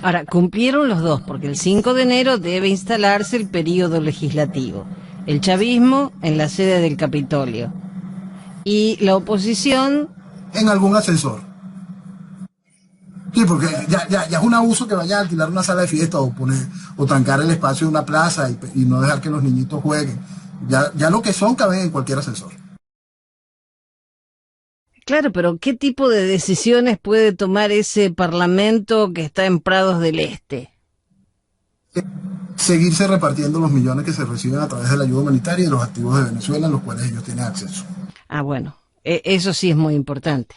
Ahora, cumplieron los dos, porque el 5 de enero debe instalarse el periodo legislativo. El chavismo en la sede del Capitolio. Y la oposición en algún ascensor. Sí, porque ya es un abuso que vayan a alquilar una sala de fiesta o trancar el espacio de una plaza y no dejar que los niñitos jueguen. Ya lo que son caben en cualquier ascensor. Claro, pero ¿qué tipo de decisiones puede tomar ese parlamento que está en Prados del Este? Seguirse repartiendo los millones que se reciben a través de la ayuda humanitaria y de los activos de Venezuela, en los cuales ellos tienen acceso. Ah, bueno, eso sí es muy importante.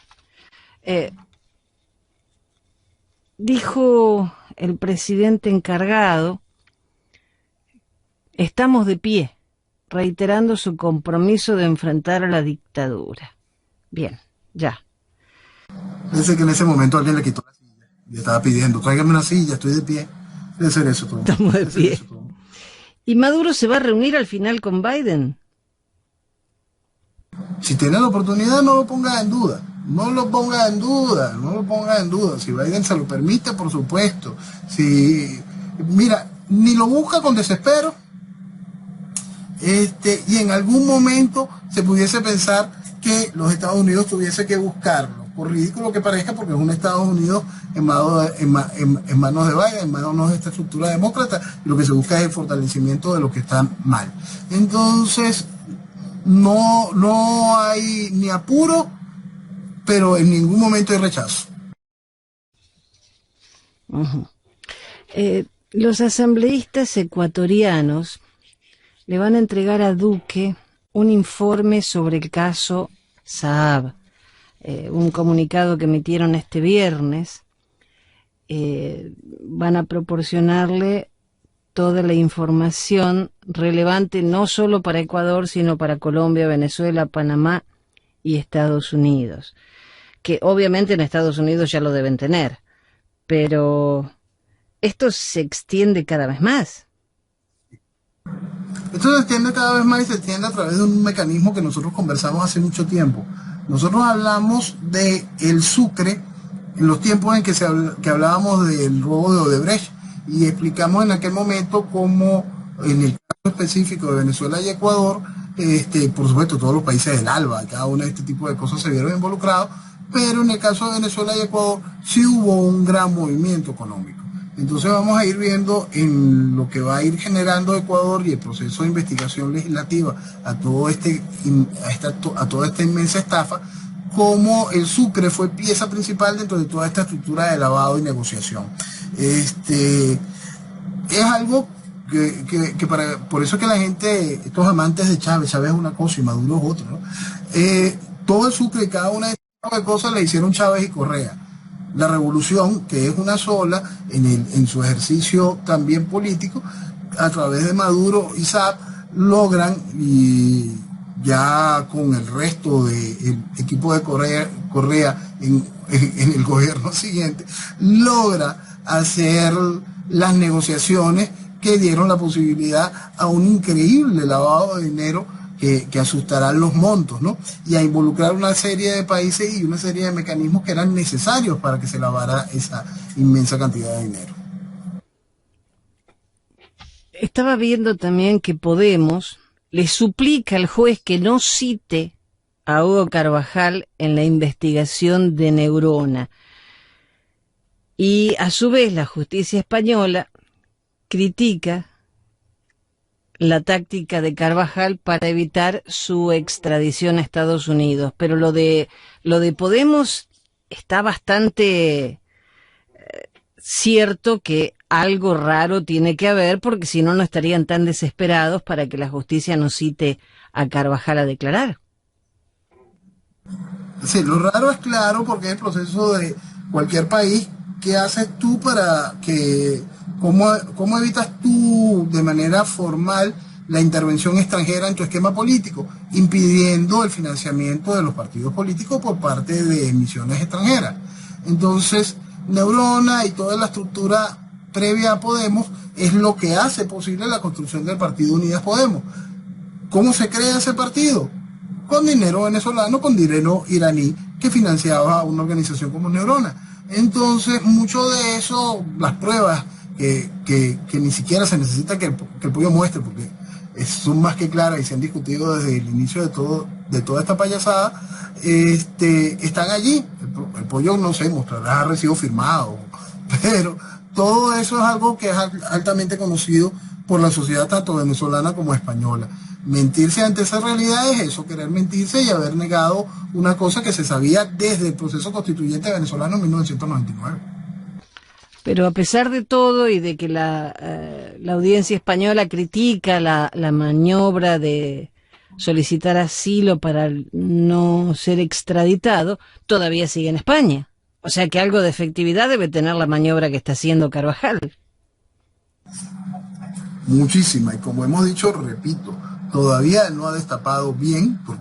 Dijo el presidente encargado, estamos de pie, reiterando su compromiso de enfrentar a la dictadura. Bien, ya. Dice que en ese momento alguien le quitó la silla y le estaba pidiendo, tráigame una silla, estoy de pie. Debe ser eso todo. Estamos de pie. ¿Y Maduro se va a reunir al final con Biden? Si tiene la oportunidad, no lo ponga en duda. No lo ponga en duda, no lo ponga en duda. Si Biden se lo permite, por supuesto. Mira, ni lo busca con desespero. Y en algún momento se pudiese pensar que los Estados Unidos tuviese que buscarlo. Por ridículo que parezca, porque es un Estados Unidos en manos de Biden, en manos de esta estructura demócrata, y lo que se busca es el fortalecimiento de lo que está mal. Entonces, no hay ni apuro, pero en ningún momento hay rechazo. Uh-huh. Los asambleístas ecuatorianos le van a entregar a Duque un informe sobre el caso Saab, un comunicado que emitieron este viernes. Van a proporcionarle toda la información relevante no solo para Ecuador, sino para Colombia, Venezuela, Panamá y Estados Unidos, que obviamente en Estados Unidos ya lo deben tener, pero esto se extiende cada vez más. Esto se extiende cada vez más y se extiende a través de un mecanismo que nosotros conversamos hace mucho tiempo. Nosotros hablamos de el Sucre en los tiempos en que hablábamos del robo de Odebrecht y explicamos en aquel momento cómo en el caso específico de Venezuela y Ecuador, por supuesto todos los países del ALBA, cada uno de este tipo de cosas se vieron involucrados, pero en el caso de Venezuela y Ecuador sí hubo un gran movimiento económico. Entonces vamos a ir viendo en lo que va a ir generando Ecuador y el proceso de investigación legislativa a toda esta inmensa estafa, cómo el Sucre fue pieza principal dentro de toda esta estructura de lavado y negociación. Es algo por eso que la gente, estos amantes de Chávez es una cosa y Maduro es otra, ¿no? Todo el Sucre y cada una de estas cosas le hicieron Chávez y Correa. La revolución, que es una sola, en su ejercicio también político, a través de Maduro y Saab, logran, y ya con el resto del equipo de Correa en el gobierno siguiente, logra hacer las negociaciones que dieron la posibilidad a un increíble lavado de dinero que asustarán los montos, ¿no? Y a involucrar una serie de países y una serie de mecanismos que eran necesarios para que se lavara esa inmensa cantidad de dinero. Estaba viendo también que Podemos le suplica al juez que no cite a Hugo Carvajal en la investigación de Neurona. Y a su vez la justicia española critica la táctica de Carvajal para evitar su extradición a Estados Unidos. Pero lo de Podemos está bastante cierto que algo raro tiene que haber, porque si no, no estarían tan desesperados para que la justicia no cite a Carvajal a declarar. Sí, lo raro es claro porque es el proceso de cualquier país. ¿Qué haces tú para que, cómo evitas tú de manera formal la intervención extranjera en tu esquema político? Impidiendo el financiamiento de los partidos políticos por parte de emisiones extranjeras. Entonces, Neurona y toda la estructura previa a Podemos es lo que hace posible la construcción del partido Unidas Podemos. ¿Cómo se crea ese partido? Con dinero venezolano, con dinero iraní que financiaba una organización como Neurona. Entonces, mucho de eso, las pruebas que ni siquiera se necesita que el pollo muestre, porque son más que claras y se han discutido desde el inicio de toda esta payasada, están allí. El pollo, no sé, mostrará recibo firmado, pero todo eso es algo que es altamente conocido por la sociedad tanto venezolana como española. Mentirse ante esa realidad es eso, querer mentirse y haber negado una cosa que se sabía desde el proceso constituyente venezolano en 1999. Pero a pesar de todo y de que la audiencia española critica la maniobra de solicitar asilo para no ser extraditado, todavía sigue en España. O sea que algo de efectividad debe tener la maniobra que está haciendo Carvajal. Muchísima, y como hemos dicho, repito, todavía no ha destapado bien por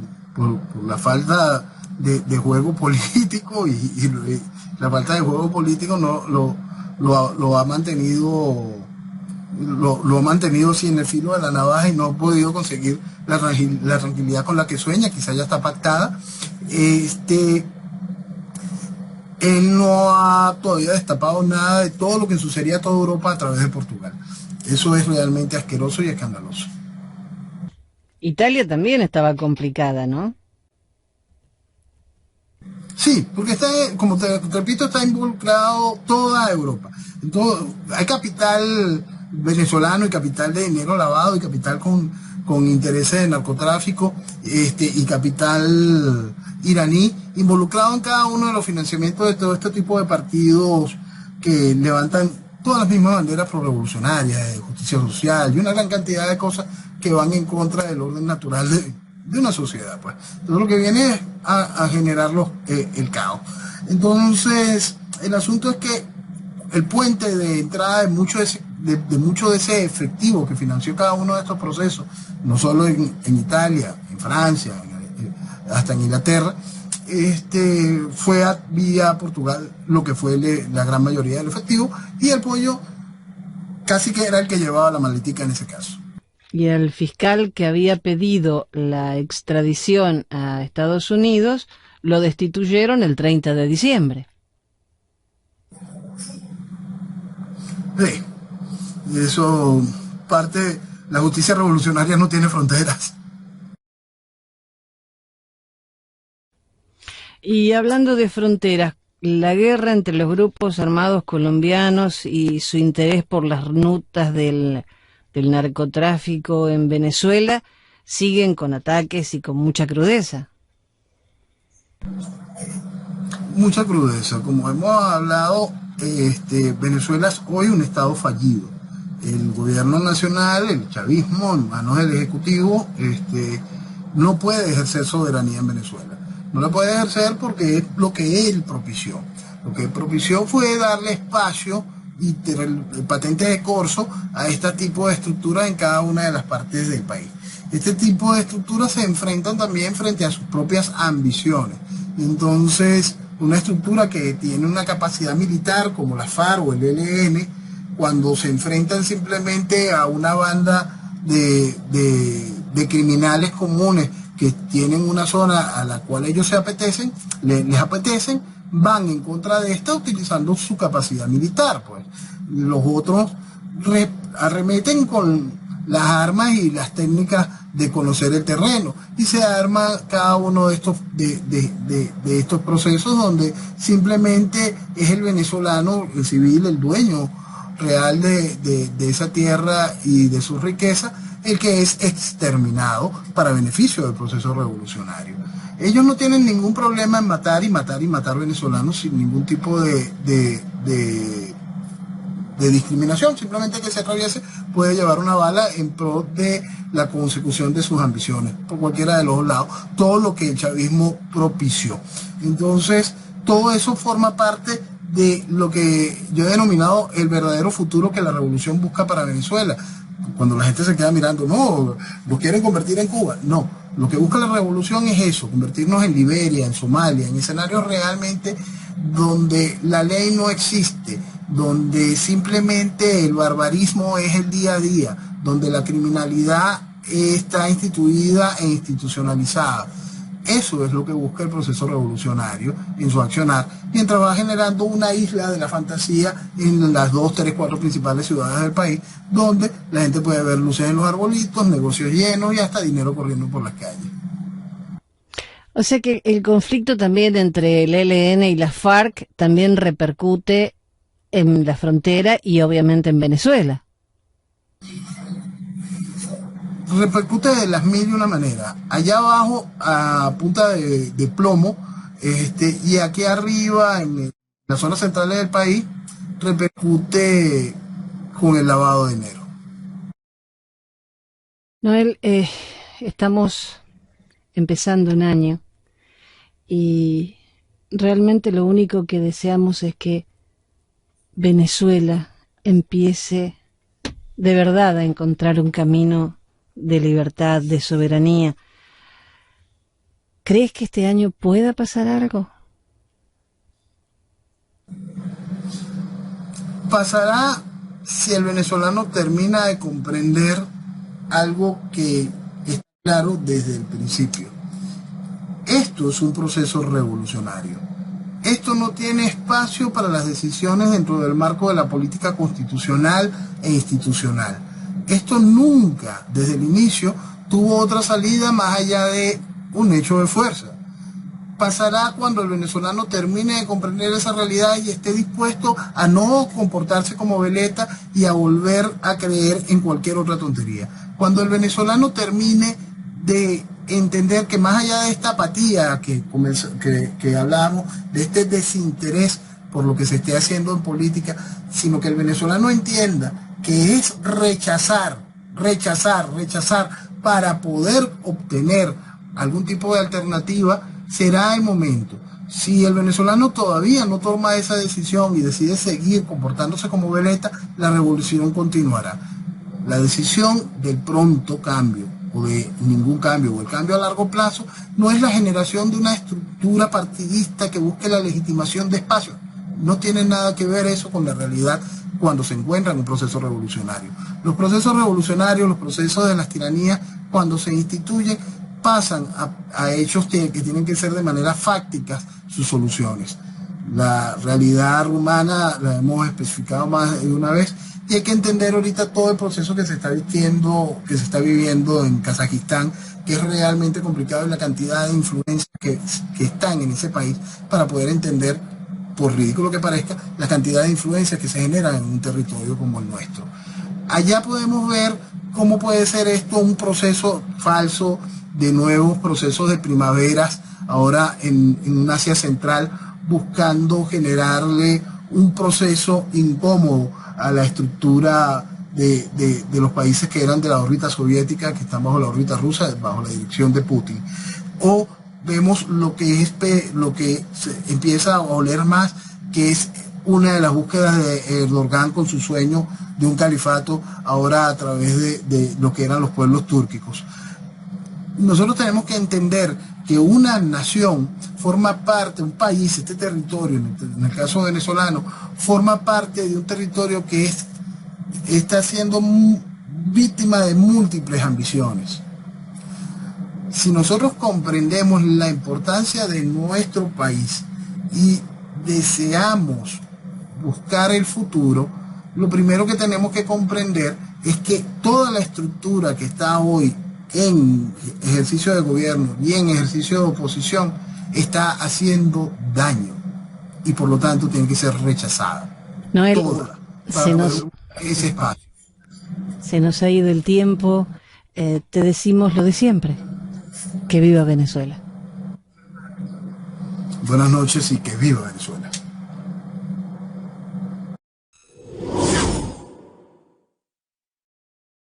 la falta de juego político y la falta de juego político lo ha mantenido así en el filo de la navaja y no ha podido conseguir la tranquilidad con la que sueña. Quizá ya está pactada. Él no ha todavía destapado nada de todo lo que sucedería a toda Europa a través de Portugal. Eso es realmente asqueroso y escandaloso. Italia también estaba complicada, ¿no? Sí, porque está, como te repito, está involucrado toda Europa. Entonces, hay capital venezolano y capital de dinero lavado y capital con intereses de narcotráfico y capital iraní involucrado en cada uno de los financiamientos de todo este tipo de partidos que levantan todas las mismas banderas pro-revolucionarias, de justicia social y una gran cantidad de cosas que van en contra del orden natural de una sociedad. Pues. Entonces lo que viene es a generar el caos. Entonces, el asunto es que el puente de entrada de mucho de ese efectivo que financió cada uno de estos procesos, no solo en Italia, en Francia, hasta en Inglaterra, fue vía Portugal lo que fue la gran mayoría del efectivo, y el pollo casi que era el que llevaba la maletica en ese caso. Y el fiscal que había pedido la extradición a Estados Unidos lo destituyeron el 30 de diciembre. Sí, eso parte, la justicia revolucionaria no tiene fronteras. Y hablando de fronteras, la guerra entre los grupos armados colombianos y su interés por las rutas del narcotráfico en Venezuela siguen con ataques y con mucha crudeza. Mucha crudeza. Como hemos hablado, Venezuela es hoy un estado fallido. El gobierno nacional, el chavismo, en manos del ejecutivo, no puede ejercer soberanía en Venezuela. No la puede ejercer porque es lo que él propició. Lo que propició fue darle espacio y patentes de corso a este tipo de estructuras en cada una de las partes del país. Este tipo de estructuras se enfrentan también frente a sus propias ambiciones. Entonces, una estructura que tiene una capacidad militar como la FARC o el ELN, cuando se enfrentan simplemente a una banda de criminales comunes que tienen una zona a la cual ellos les apetecen, van en contra de esta utilizando su capacidad militar. Pues los otros arremeten con las armas y las técnicas de conocer el terreno y se arma cada uno de estos procesos donde simplemente es el venezolano, el civil, el dueño real de esa tierra y de su riqueza, el que es exterminado para beneficio del proceso revolucionario. Ellos no tienen ningún problema en matar y matar y matar venezolanos sin ningún tipo de discriminación, simplemente que se atraviese puede llevar una bala en pro de la consecución de sus ambiciones, por cualquiera de los lados, todo lo que el chavismo propició. Entonces, todo eso forma parte de lo que yo he denominado el verdadero futuro que la revolución busca para Venezuela. Cuando la gente se queda mirando, no, lo quieren convertir en Cuba. No, lo que busca la revolución es eso, convertirnos en Liberia, en Somalia, en escenarios realmente donde la ley no existe, donde simplemente el barbarismo es el día a día, donde la criminalidad está instituida e institucionalizada. Eso es lo que busca el proceso revolucionario en su accionar, mientras va generando una isla de la fantasía en las 2, 3, 4 principales ciudades del país, donde la gente puede ver luces en los arbolitos, negocios llenos y hasta dinero corriendo por las calles. O sea que el conflicto también entre el ELN y las FARC también repercute en la frontera y obviamente en Venezuela. Repercute de las mil y una maneras. Allá abajo, a punta de plomo, y aquí arriba, en las zonas centrales del país, repercute con el lavado de dinero. Noel, estamos empezando un año y realmente lo único que deseamos es que Venezuela empiece de verdad a encontrar un camino de libertad, de soberanía. ¿Crees que este año pueda pasar algo? Pasará si el venezolano termina de comprender algo que es claro desde el principio. Esto es un proceso revolucionario. Esto no tiene espacio para las decisiones dentro del marco de la política constitucional e institucional. Esto nunca, desde el inicio, tuvo otra salida más allá de un hecho de fuerza. Pasará cuando el venezolano termine de comprender esa realidad y esté dispuesto a no comportarse como veleta y a volver a creer en cualquier otra tontería. Cuando el venezolano termine de entender que más allá de esta apatía que hablamos, de este desinterés por lo que se esté haciendo en política, sino que el venezolano entienda que es rechazar para poder obtener algún tipo de alternativa, será el momento. Si el venezolano todavía no toma esa decisión y decide seguir comportándose como veleta, la revolución continuará. La decisión del pronto cambio o de ningún cambio o el cambio a largo plazo no es la generación de una estructura partidista que busque la legitimación de espacios. No tiene nada que ver eso con la realidad cuando se encuentra en un proceso revolucionario. Los procesos revolucionarios, los procesos de las tiranías, cuando se instituyen, pasan a hechos que tienen que ser de manera fácticas sus soluciones. La realidad rumana la hemos especificado más de una vez y hay que entender ahorita todo el proceso que se está viviendo en Kazajistán, que es realmente complicado, y la cantidad de influencias que están en ese país para poder entender, por ridículo que parezca, la cantidad de influencias que se generan en un territorio como el nuestro. Allá podemos ver cómo puede ser esto un proceso falso de nuevos procesos de primaveras, ahora en un Asia Central, buscando generarle un proceso incómodo a la estructura de los países que eran de la órbita soviética, que están bajo la órbita rusa, bajo la dirección de Putin. O vemos lo que se empieza a oler más, que es una de las búsquedas de Erdogan con su sueño de un califato, ahora a través de lo que eran los pueblos túrquicos. Nosotros tenemos que entender que una nación forma parte, un país, este territorio, en el caso venezolano, forma parte de un territorio que está siendo víctima de múltiples ambiciones. Si nosotros comprendemos la importancia de nuestro país y deseamos buscar el futuro, lo primero que tenemos que comprender es que toda la estructura que está hoy en ejercicio de gobierno y en ejercicio de oposición está haciendo daño y por lo tanto tiene que ser rechazada. Noel, toda, para ese espacio. se nos ha ido el tiempo. te decimos lo de siempre. Que viva Venezuela. Buenas noches y que viva Venezuela.